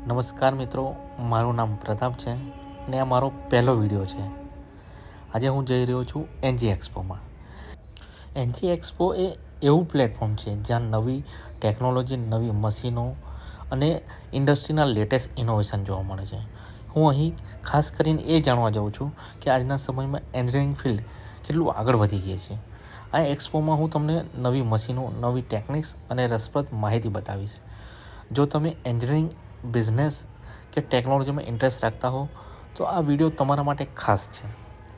નમસ્કાર મિત્રો, મારું નામ પ્રતાપ છે ને આ મારો પહેલો વિડીયો છે. આજે હું જઈ રહ્યો છું એનજી એક્સપોમાં. એનજી એક્સપો એ એવું પ્લેટફોર્મ છે જ્યાં નવી ટેકનોલોજી, નવી મશીનો અને ઇન્ડસ્ટ્રીના લેટેસ્ટ ઇનોવેશન જોવા મળે છે. હું અહીં ખાસ કરીને એ જાણવા જાઉં છું કે આજના સમયમાં એન્જિનિયરિંગ ફિલ્ડ કેટલું આગળ વધી ગઈ છે. આ એક્સપોમાં હું તમને નવી મશીનો, નવી ટેકનિક્સ અને રસપ્રદ માહિતી બતાવીશ. જો તમે એન્જિનિયરિંગ, બિઝનેસ કે ટેકનોલોજીમાં ઇન્ટરેસ્ટ રાખતા હો તો આ વિડીયો તમારા માટે ખાસ છે.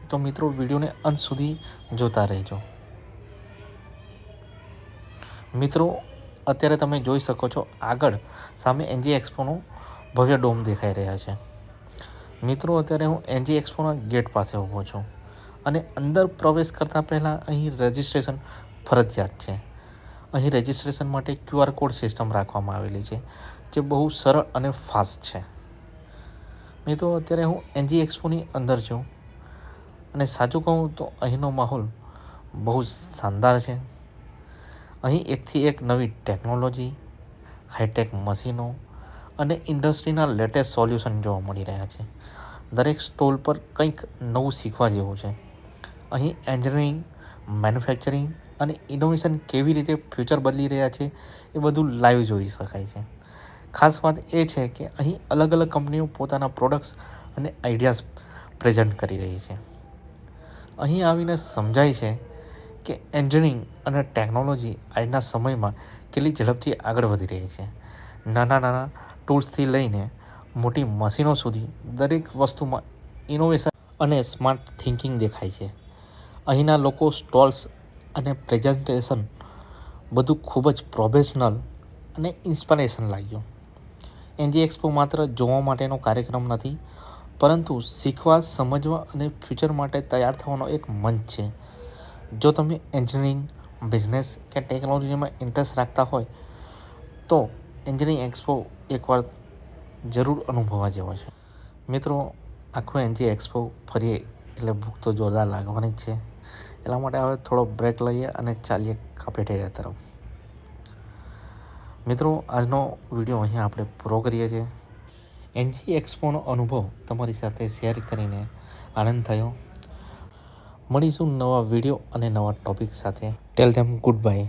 તો મિત્રો, વિડીયોને અંત સુધી જોતા રહેજો. મિત્રો, અત્યારે તમે જોઈ શકો છો આગળ સામે એનજી એક્સપોનો ભવ્ય ડોમ દેખાઈ રહ્યા છે. મિત્રો, અત્યારે હું એનજી એક્સપોના ગેટ પાસે ઊભો છું અને અંદર પ્રવેશ કરતાં પહેલાં અહીં રજિસ્ટ્રેશન ફરજિયાત છે. અહીં રજિસ્ટ્રેશન માટે QR કોડ સિસ્ટમ રાખવામાં આવેલી છે, જે બહુ સરળ અને ફાસ્ટ છે. મિત્રો, અત્યારે હું એનજી એક્સપોની અંદર છું અને સાચું કહું તો અહીંનો માહોલ બહુ શાનદાર છે. અહીં એકથી એક નવી ટેકનોલોજી, હાઈટેક મશીનો અને ઇન્ડસ્ટ્રીના લેટેસ્ટ સોલ્યુશન જોવા મળી રહ્યા છે. દરેક સ્ટોલ પર કંઈક નવું શીખવા જેવું છે. અહીં એન્જિનિયરિંગ, મેન્યુફેક્ચરિંગ અને ઇનોવેશન કેવી રીતે ફ્યુચર બદલી રહ્યા છે એ બધું લાઈવ જોઈ શકાય છે. ખાસ વાત એ છે કે અહીં અલગ અલગ કંપનીઓ પોતાના પ્રોડક્ટ્સ અને આઈડિયાઝ પ્રેઝન્ટ કરી રહી છે. અહીં આવીને સમજાય છે કે એન્જિનિયરિંગ અને ટેકનોલોજી આજના સમયમાં કેટલી ઝડપથી આગળ વધી રહી છે. નાના નાના ટૂલ્સથી લઈને મોટી મશીનો સુધી દરેક વસ્તુમાં ઇનોવેશન અને સ્માર્ટ થિંકિંગ દેખાય છે. અહીંના લોકો, સ્ટોલ્સ અને પ્રેઝન્ટેશન બધું ખૂબ જ પ્રોફેશનલ અને ઇન્સ્પિરેશન લાગ્યું. એનજી એક્સપો માત્ર જોવા માટેનો કાર્યક્રમ નથી, પરંતુ શીખવા, સમજવા અને ફ્યુચર માટે તૈયાર થવાનો એક મંચ છે. જો તમે એન્જિનિયરિંગ, બિઝનેસ કે ટેકનોલોજીમાં ઇન્ટરેસ્ટ રાખતા હોય તો એન્જિનિયરિંગ એક્સપો એકવાર જરૂર અનુભવવા જેવો છે. મિત્રો, આખું એનજી એક્સપો ફરીએ એટલે ભૂખ તો જોરદાર લાગવાની જ છે. એટલા માટે હવે થોડો બ્રેક લઈએ અને ચાલીએ કાફેટેરિયા તરફ. મિત્રો, આજનો વિડીયો અહીંયા આપણે પૂરો કરીએ છીએ. એનજી એક્સપોનો અનુભવ તમારી સાથે શેર કરીને આનંદ થયો. મળીશું નવા વિડીયો અને નવા ટોપિક સાથે. ટેલ ધેમ ગુડ બાય.